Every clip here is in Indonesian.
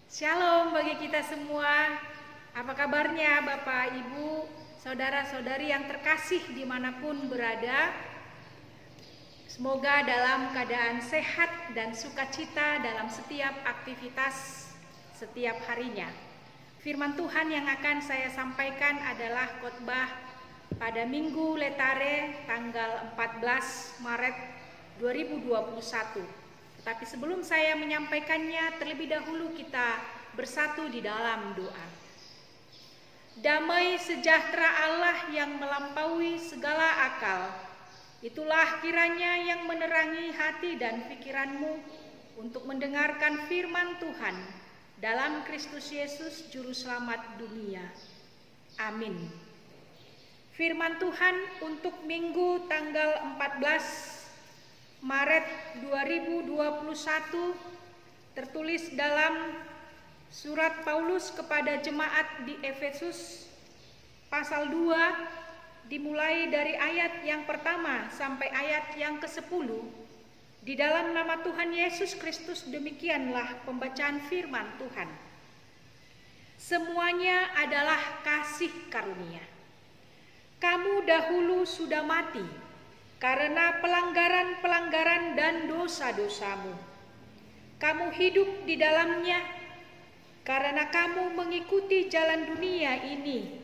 Shalom bagi kita semua. Apa kabarnya Bapak, Ibu, saudara-saudari yang terkasih dimanapun berada? Semoga dalam keadaan sehat dan sukacita dalam setiap aktivitas setiap harinya. Firman Tuhan yang akan saya sampaikan adalah khotbah pada Minggu Letare tanggal 14 Maret 2021. Tetapi sebelum saya menyampaikannya, terlebih dahulu kita bersatu di dalam doa. Damai sejahtera Allah yang melampaui segala akal, itulah kiranya yang menerangi hati dan pikiranmu untuk mendengarkan firman Tuhan dalam Kristus Yesus Juru Selamat dunia. Amin. Firman Tuhan untuk Minggu tanggal 14 Maret 2021 tertulis dalam surat Paulus kepada jemaat di Efesus pasal 2 dimulai dari ayat yang pertama sampai ayat yang ke-10. Di dalam nama Tuhan Yesus Kristus demikianlah pembacaan firman Tuhan. Semuanya adalah kasih karunia. Kamu dahulu sudah mati karena pelanggaran-pelanggaran dan dosa-dosamu. Kamu hidup di dalamnya karena kamu mengikuti jalan dunia ini,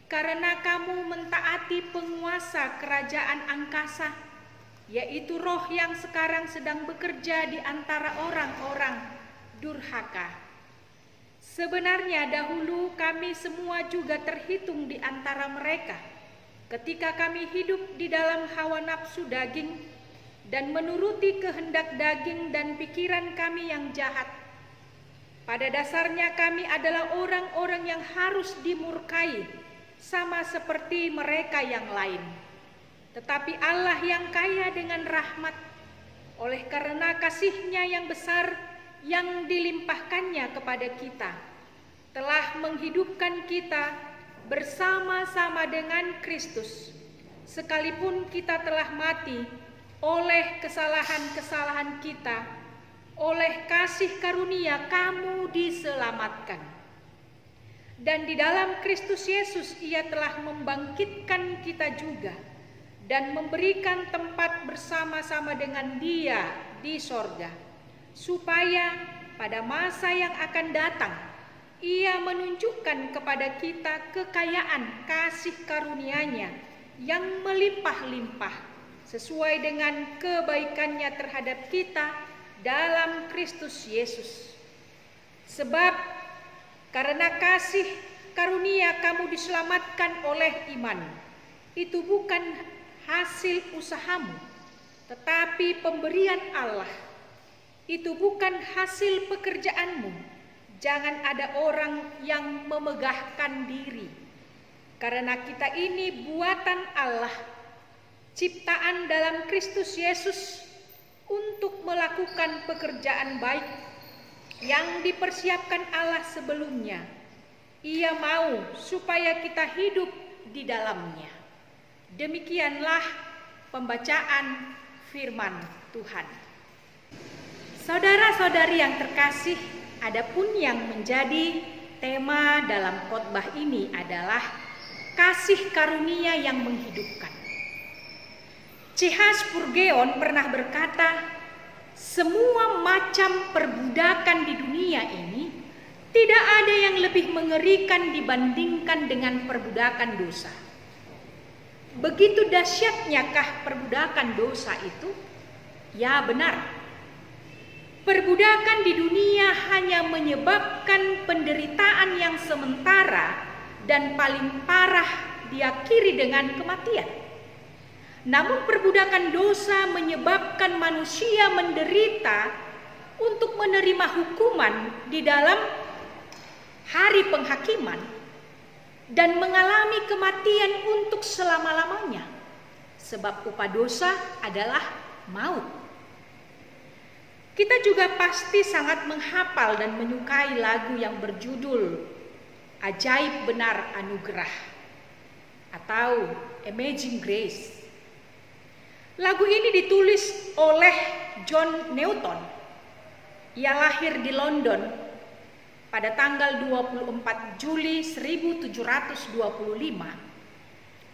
karena kamu mentaati penguasa kerajaan angkasa, yaitu roh yang sekarang sedang bekerja di antara orang-orang durhaka. Sebenarnya dahulu kami semua juga terhitung di antara mereka, ketika kami hidup di dalam hawa nafsu daging dan menuruti kehendak daging dan pikiran kami yang jahat. Pada dasarnya kami adalah orang-orang yang harus dimurkai, sama seperti mereka yang lain. Tetapi Allah yang kaya dengan rahmat, oleh karena kasih-Nya yang besar yang dilimpahkannya kepada kita, telah menghidupkan kita bersama-sama dengan Kristus, sekalipun kita telah mati oleh kesalahan-kesalahan kita. Oleh kasih karunia kamu diselamatkan. Dan di dalam Kristus Yesus Ia telah membangkitkan kita juga dan memberikan tempat bersama-sama dengan Dia di sorga, supaya pada masa yang akan datang Ia menunjukkan kepada kita kekayaan kasih karunia-Nya yang melimpah-limpah sesuai dengan kebaikan-Nya terhadap kita dalam Kristus Yesus. Sebab karena kasih karunia kamu diselamatkan oleh iman. Itu bukan hasil usahamu, tetapi pemberian Allah. Itu bukan hasil pekerjaanmu. Jangan ada orang yang memegahkan diri. Karena kita ini buatan Allah, ciptaan dalam Kristus Yesus untuk melakukan pekerjaan baik yang dipersiapkan Allah sebelumnya. Ia mau supaya kita hidup di dalamnya. Demikianlah pembacaan firman Tuhan. Saudara-saudari yang terkasih, adapun yang menjadi tema dalam khotbah ini adalah kasih karunia yang menghidupkan. C.H. Spurgeon pernah berkata, semua macam perbudakan di dunia ini tidak ada yang lebih mengerikan dibandingkan dengan perbudakan dosa. Begitu dahsyatnyakah perbudakan dosa itu? Ya benar. Perbudakan di dunia hanya menyebabkan penderitaan yang sementara dan paling parah diakhiri dengan kematian. Namun perbudakan dosa menyebabkan manusia menderita untuk menerima hukuman di dalam hari penghakiman dan mengalami kematian untuk selama-lamanya. Sebab upah dosa adalah maut. Kita juga pasti sangat menghafal dan menyukai lagu yang berjudul Ajaib Benar Anugerah atau Amazing Grace. Lagu ini ditulis oleh John Newton. Ia lahir di London pada tanggal 24 Juli 1725,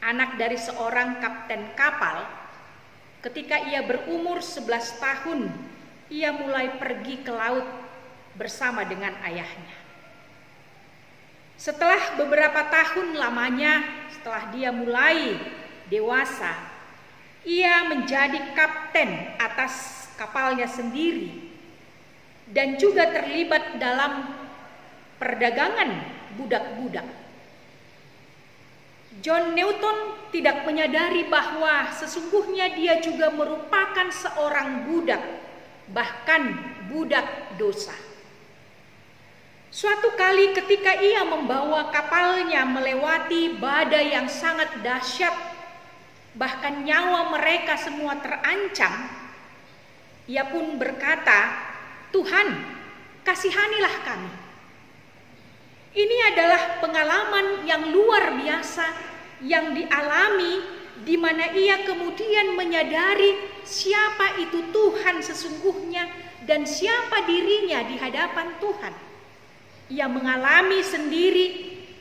anak dari seorang kapten kapal. Ketika ia berumur 11 tahun, ia mulai pergi ke laut bersama dengan ayahnya. Setelah beberapa tahun lamanya, setelah dia mulai dewasa, ia menjadi kapten atas kapalnya sendiri dan juga terlibat dalam perdagangan budak-budak. John Newton tidak menyadari bahwa sesungguhnya dia juga merupakan seorang budak, bahkan budak dosa. Suatu kali ketika ia membawa kapalnya melewati badai yang sangat dahsyat, bahkan nyawa mereka semua terancam, ia pun berkata, "Tuhan, kasihanilah kami." Ini adalah pengalaman yang luar biasa yang dialami, di mana ia kemudian menyadari siapa itu Tuhan sesungguhnya dan siapa dirinya di hadapan Tuhan. Ia mengalami sendiri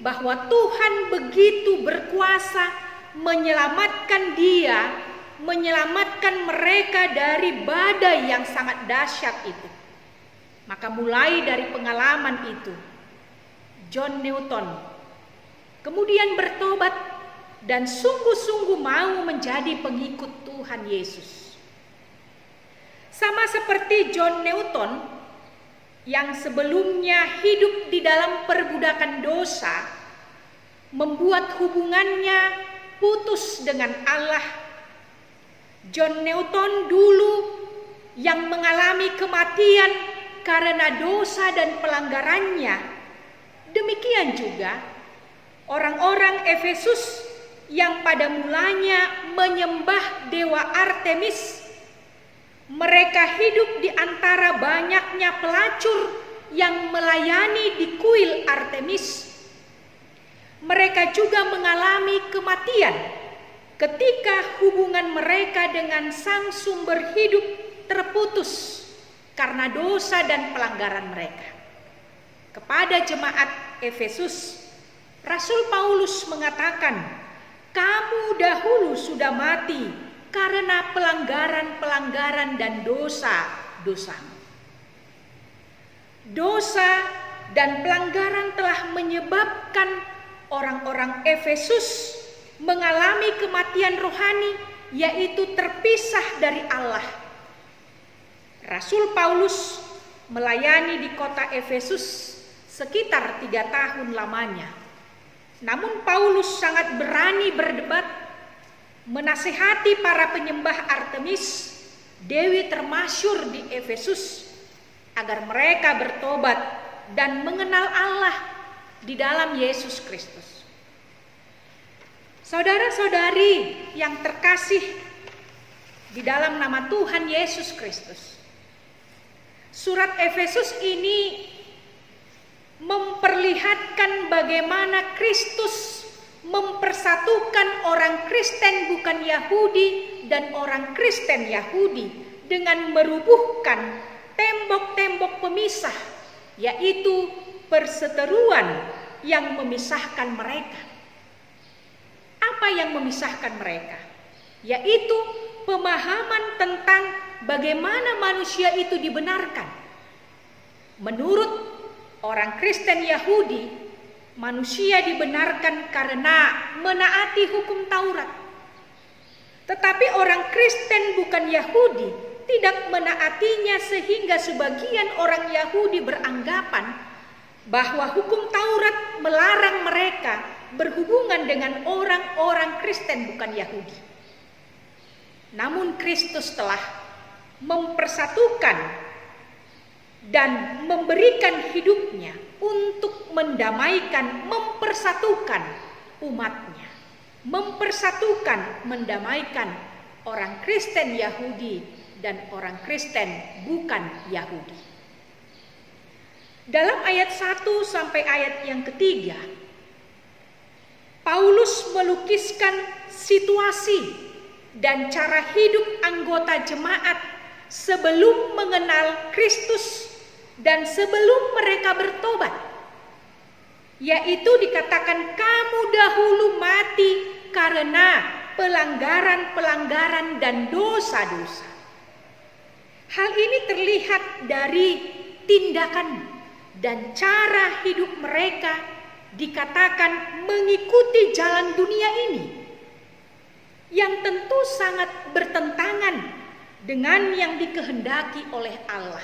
bahwa Tuhan begitu berkuasa menyelamatkan dia, menyelamatkan mereka dari badai yang sangat dahsyat itu. Maka mulai dari pengalaman itu, John Newton kemudian bertobat dan sungguh-sungguh mau menjadi pengikut Tuhan Yesus. Sama seperti John Newton yang sebelumnya hidup di dalam perbudakan dosa, membuat hubungannya putus dengan Allah. John Newton dulu yang mengalami kematian karena dosa dan pelanggarannya. Demikian juga orang-orang Efesus yang pada mulanya menyembah dewa Artemis. Mereka hidup di antara banyaknya pelacur yang melayani di kuil Artemis. Mereka juga mengalami kematian ketika hubungan mereka dengan sang sumber hidup terputus karena dosa dan pelanggaran mereka. Kepada jemaat Efesus, Rasul Paulus mengatakan, "Kamu dahulu sudah mati karena pelanggaran-pelanggaran dan dosa-dosamu." Dosa dan pelanggaran telah menyebabkan orang-orang Efesus mengalami kematian rohani, yaitu terpisah dari Allah. Rasul Paulus melayani di kota Efesus sekitar 3 tahun lamanya. Namun Paulus sangat berani berdebat, menasihati para penyembah Artemis, dewi termasyhur di Efesus, agar mereka bertobat dan mengenal Allah di dalam Yesus Kristus. Saudara-saudari yang terkasih di dalam nama Tuhan Yesus Kristus, surat Efesus ini memperlihatkan bagaimana Kristus mempersatukan orang Kristen bukan Yahudi dan orang Kristen Yahudi dengan merubuhkan tembok-tembok pemisah, yaitu perseteruan yang memisahkan mereka. Apa yang memisahkan mereka? Yaitu pemahaman tentang bagaimana manusia itu dibenarkan. Menurut orang Kristen Yahudi, manusia dibenarkan karena menaati hukum Taurat. Tetapi orang Kristen bukan Yahudi tidak menaatinya, sehingga sebagian orang Yahudi beranggapan bahwa hukum Taurat melarang mereka berhubungan dengan orang-orang Kristen bukan Yahudi. Namun Kristus telah mempersatukan dan memberikan hidupnya untuk mendamaikan, mempersatukan umatnya, mempersatukan, mendamaikan orang Kristen Yahudi dan orang Kristen bukan Yahudi. Dalam ayat 1 sampai ayat yang ketiga, Paulus melukiskan situasi dan cara hidup anggota jemaat sebelum mengenal Kristus dan sebelum mereka bertobat. Yaitu dikatakan kamu dahulu mati karena pelanggaran-pelanggaran dan dosa-dosa. Hal ini terlihat dari tindakan dan cara hidup mereka, dikatakan mengikuti jalan dunia ini, yang tentu sangat bertentangan dengan yang dikehendaki oleh Allah.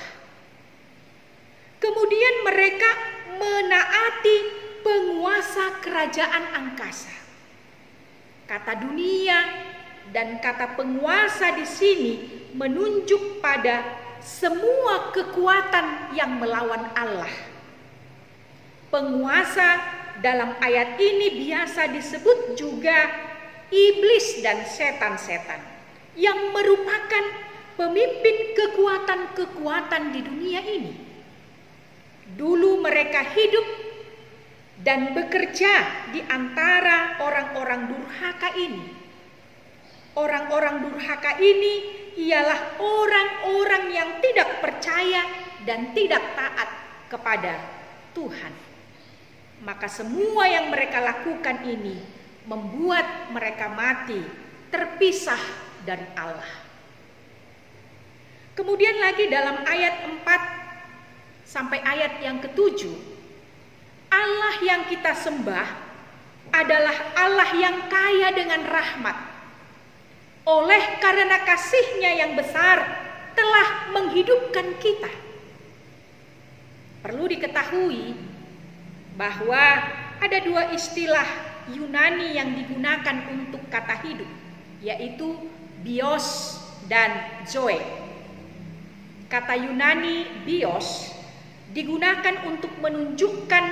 Kemudian mereka menaati penguasa kerajaan angkasa. Kata dunia dan kata penguasa di sini menunjuk pada semua kekuatan yang melawan Allah. Penguasa dalam ayat ini biasa disebut juga iblis dan setan-setan, yang merupakan pemimpin kekuatan-kekuatan di dunia ini. Dulu mereka hidup dan bekerja di antara orang-orang durhaka ini. Orang-orang durhaka ini ialah orang-orang yang tidak percaya dan tidak taat kepada Tuhan. Maka semua yang mereka lakukan ini membuat mereka mati, terpisah dari Allah. Kemudian lagi dalam ayat 4 sampai ayat yang ke-7, Allah yang kita sembah adalah Allah yang kaya dengan rahmat. Oleh karena kasih-Nya yang besar telah menghidupkan kita. Perlu diketahui bahwa ada dua istilah Yunani yang digunakan untuk kata hidup, yaitu bios dan zoe. Kata Yunani bios digunakan untuk menunjukkan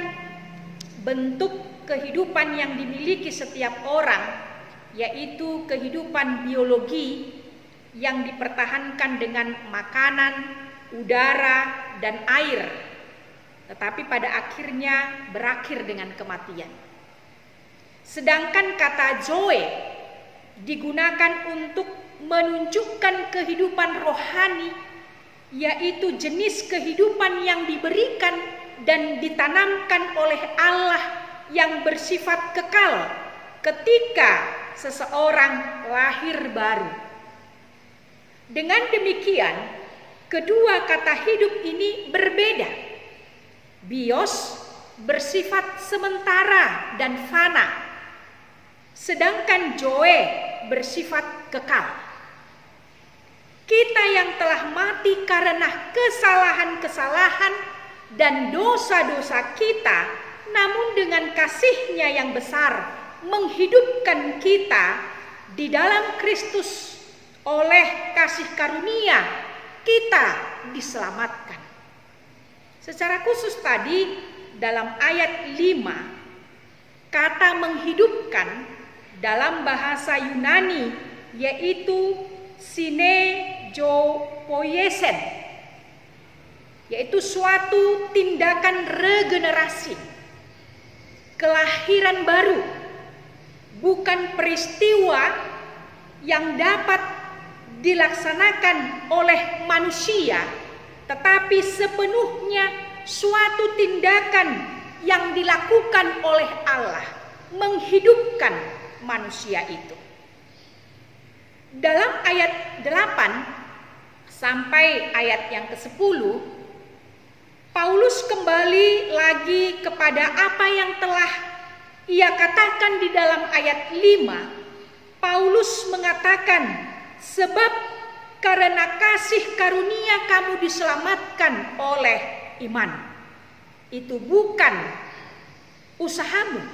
bentuk kehidupan yang dimiliki setiap orang, yaitu kehidupan biologi yang dipertahankan dengan makanan, udara, dan air, tetapi pada akhirnya berakhir dengan kematian. Sedangkan kata zoe digunakan untuk menunjukkan kehidupan rohani, yaitu jenis kehidupan yang diberikan dan ditanamkan oleh Allah yang bersifat kekal ketika seseorang lahir baru. Dengan demikian, kedua kata hidup ini berbeda. Bios bersifat sementara dan fana, sedangkan zoe bersifat kekal. Kita yang telah mati karena kesalahan-kesalahan dan dosa-dosa kita, namun dengan kasih-Nya yang besar menghidupkan kita di dalam Kristus. Oleh kasih karunia kita diselamatkan. Secara khusus tadi dalam ayat 5, kata menghidupkan dalam bahasa Yunani yaitu synejopoiesen, yaitu suatu tindakan regenerasi, kelahiran baru, bukan peristiwa yang dapat dilaksanakan oleh manusia, tetapi sepenuhnya suatu tindakan yang dilakukan oleh Allah, menghidupkan manusia itu. Dalam ayat 8 sampai ayat yang ke-10, Paulus kembali lagi kepada apa yang telah ia katakan di dalam ayat 5. Paulus mengatakan, sebab karena kasih karunia kamu diselamatkan oleh iman. Itu bukan usahamu,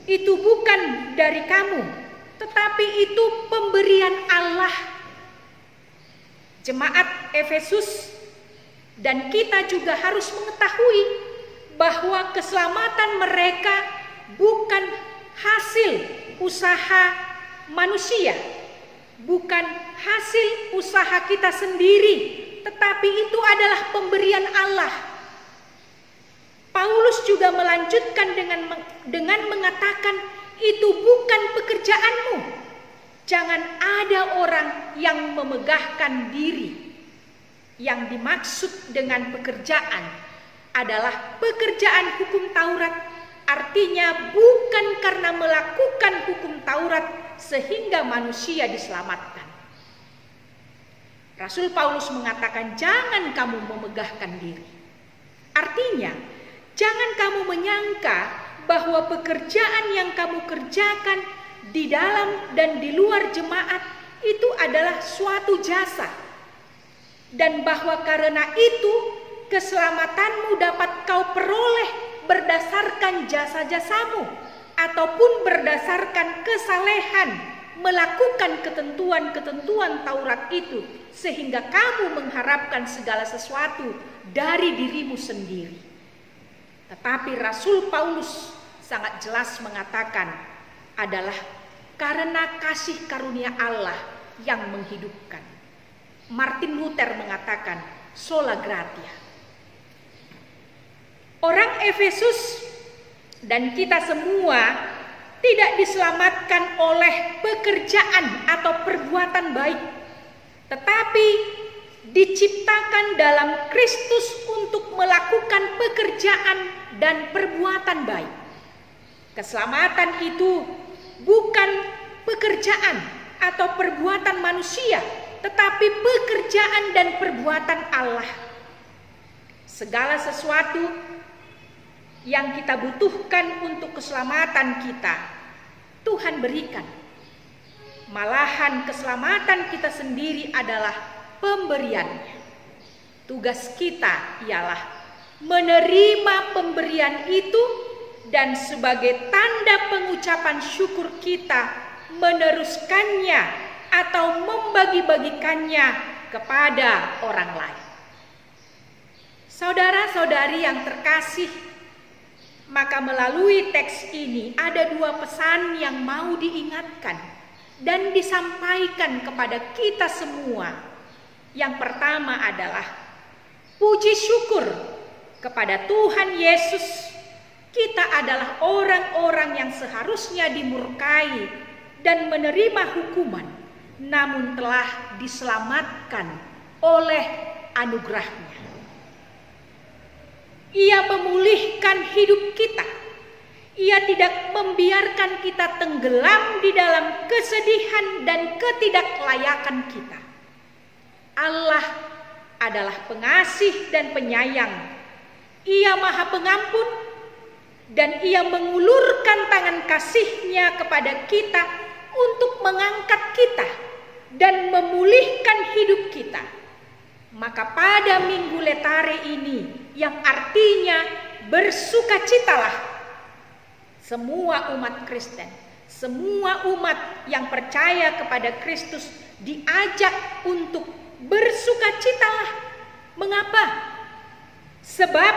itu bukan dari kamu, tetapi itu pemberian Allah. Jemaat Efesus dan kita juga harus mengetahui bahwa keselamatan mereka bukan hasil usaha manusia, bukan hasil usaha kita sendiri, tetapi itu adalah pemberian Allah. Paulus juga melanjutkan dengan mengatakan, itu bukan pekerjaanmu. Jangan ada orang yang memegahkan diri. Yang dimaksud dengan pekerjaan adalah pekerjaan hukum Taurat, artinya bukan karena melakukan hukum Taurat sehingga manusia diselamatkan. Rasul Paulus mengatakan, jangan kamu memegahkan diri. Artinya, jangan kamu menyangka bahwa pekerjaan yang kamu kerjakan di dalam dan di luar jemaat itu adalah suatu jasa. Dan bahwa karena itu keselamatanmu dapat kau peroleh berdasarkan jasa-jasamu ataupun berdasarkan kesalehan melakukan ketentuan-ketentuan Taurat itu sehingga kamu mengharapkan segala sesuatu dari dirimu sendiri. Tetapi Rasul Paulus sangat jelas mengatakan adalah karena kasih karunia Allah yang menghidupkan. Martin Luther mengatakan sola gratia. Orang Efesus dan kita semua tidak diselamatkan oleh pekerjaan atau perbuatan baik, tetapi diciptakan dalam Kristus untuk melakukan pekerjaan dan perbuatan baik. Keselamatan itu bukan pekerjaan atau perbuatan manusia, tetapi pekerjaan dan perbuatan Allah. Segala sesuatu yang kita butuhkan untuk keselamatan kita, Tuhan berikan. Malahan keselamatan kita sendiri adalah pemberiannya. Tugas kita ialah menerima pemberian itu dan sebagai tanda pengucapan syukur kita meneruskannya atau membagi-bagikannya kepada orang lain. Saudara-saudari yang terkasih, maka melalui teks ini ada dua pesan yang mau diingatkan dan disampaikan kepada kita semua. Yang pertama adalah puji syukur kepada Tuhan Yesus. Kita adalah orang-orang yang seharusnya dimurkai dan menerima hukuman, namun telah diselamatkan oleh anugerah-Nya. Ia memulihkan hidup kita. Ia tidak membiarkan kita tenggelam di dalam kesedihan dan ketidaklayakan kita. Allah adalah pengasih dan penyayang. Ia Maha Pengampun dan Ia mengulurkan tangan kasih-Nya kepada kita untuk mengangkat kita dan memulihkan hidup kita. Maka pada Minggu Letare ini, yang artinya bersukacitalah, semua umat Kristen, semua umat yang percaya kepada Kristus diajak untuk bersukacitalah. Mengapa? Sebab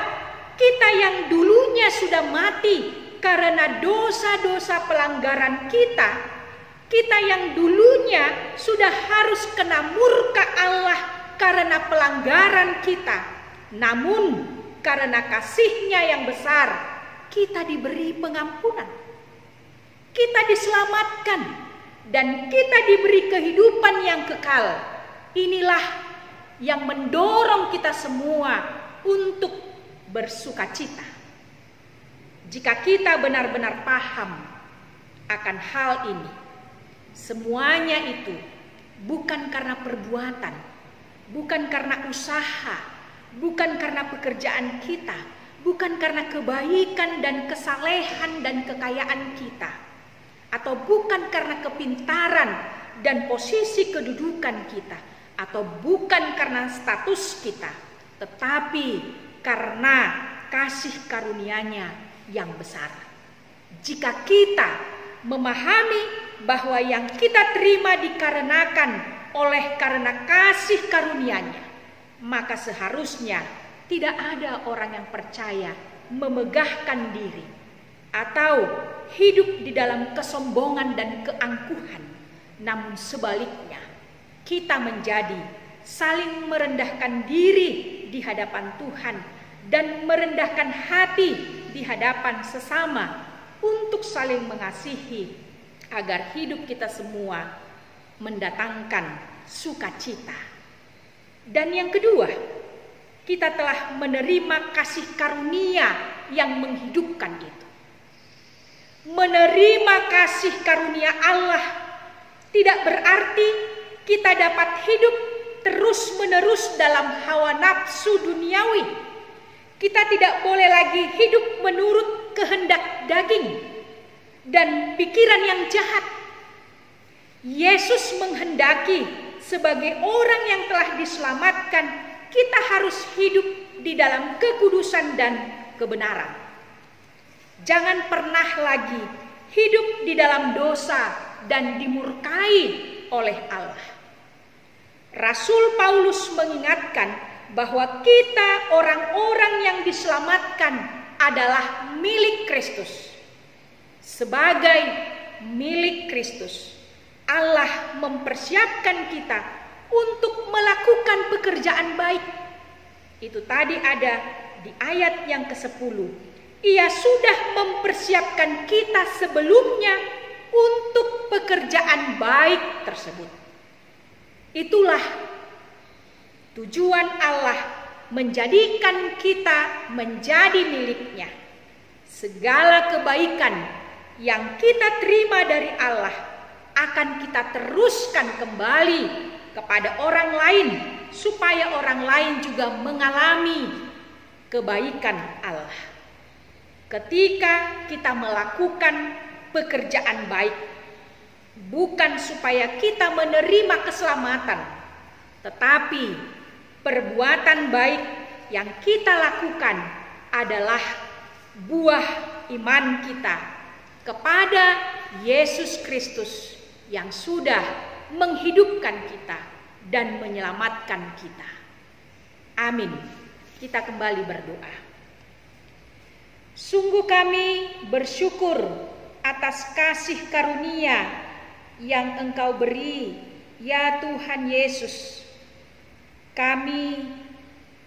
kita yang dulunya sudah mati karena dosa-dosa pelanggaran kita, kita yang dulunya sudah harus kena murka Allah karena pelanggaran kita, namun karena kasih-Nya yang besar, kita diberi pengampunan, kita diselamatkan, dan kita diberi kehidupan yang kekal. Inilah yang mendorong kita semua untuk bersukacita. Jika kita benar-benar paham akan hal ini, semuanya itu bukan karena perbuatan, bukan karena usaha, bukan karena pekerjaan kita, bukan karena kebaikan dan kesalehan dan kekayaan kita, atau bukan karena kepintaran dan posisi kedudukan kita, atau bukan karena status kita, tetapi karena kasih karunia-Nya yang besar. Jika kita memahami bahwa yang kita terima dikarenakan karena kasih karunia-Nya, maka seharusnya tidak ada orang yang percaya memegahkan diri atau hidup di dalam kesombongan dan keangkuhan. Namun sebaliknya, kita menjadi saling merendahkan diri di hadapan Tuhan dan merendahkan hati di hadapan sesama untuk saling mengasihi, agar hidup kita semua mendatangkan sukacita. Dan yang kedua, kita telah menerima kasih karunia yang menghidupkan itu. Menerima kasih karunia Allah tidak berarti kita dapat hidup terus-menerus dalam hawa nafsu duniawi. Kita tidak boleh lagi hidup menurut kehendak daging dan pikiran yang jahat. Yesus menghendaki sebagai orang yang telah diselamatkan, kita harus hidup di dalam kekudusan dan kebenaran. Jangan pernah lagi hidup di dalam dosa dan dimurkai oleh Allah. Rasul Paulus mengingatkan bahwa kita orang-orang yang diselamatkan adalah milik Kristus. Sebagai milik Kristus, Allah mempersiapkan kita untuk melakukan pekerjaan baik. Itu tadi ada di ayat yang ke-10. Ia sudah mempersiapkan kita sebelumnya untuk pekerjaan baik tersebut. Itulah tujuan Allah menjadikan kita menjadi miliknya. Segala kebaikan yang kita terima dari Allah akan kita teruskan kembali kepada orang lain, supaya orang lain juga mengalami kebaikan Allah. Ketika kita melakukan pekerjaan baik, bukan supaya kita menerima keselamatan, tetapi perbuatan baik yang kita lakukan adalah buah iman kita kepada Yesus Kristus yang sudah menghidupkan kita dan menyelamatkan kita. Amin. Kita kembali berdoa. Sungguh kami bersyukur atas kasih karunia yang Engkau beri, ya Tuhan Yesus. Kami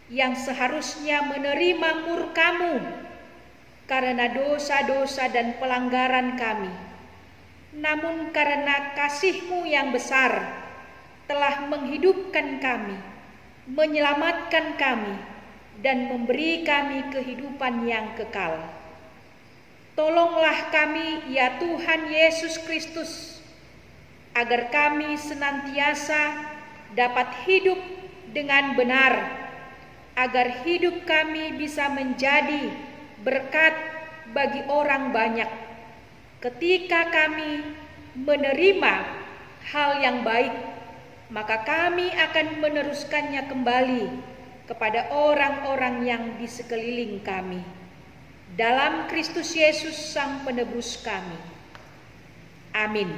yang seharusnya menerima murka-Mu karena dosa-dosa dan pelanggaran kami, namun karena kasih-Mu yang besar telah menghidupkan kami, menyelamatkan kami, dan memberi kami kehidupan yang kekal. Tolonglah kami, ya Tuhan Yesus Kristus, agar kami senantiasa dapat hidup dengan benar, agar hidup kami bisa menjadi berkat bagi orang banyak. Ketika kami menerima hal yang baik, maka kami akan meneruskannya kembali kepada orang-orang yang di sekeliling kami. Dalam Kristus Yesus Sang Penebus kami. Amin.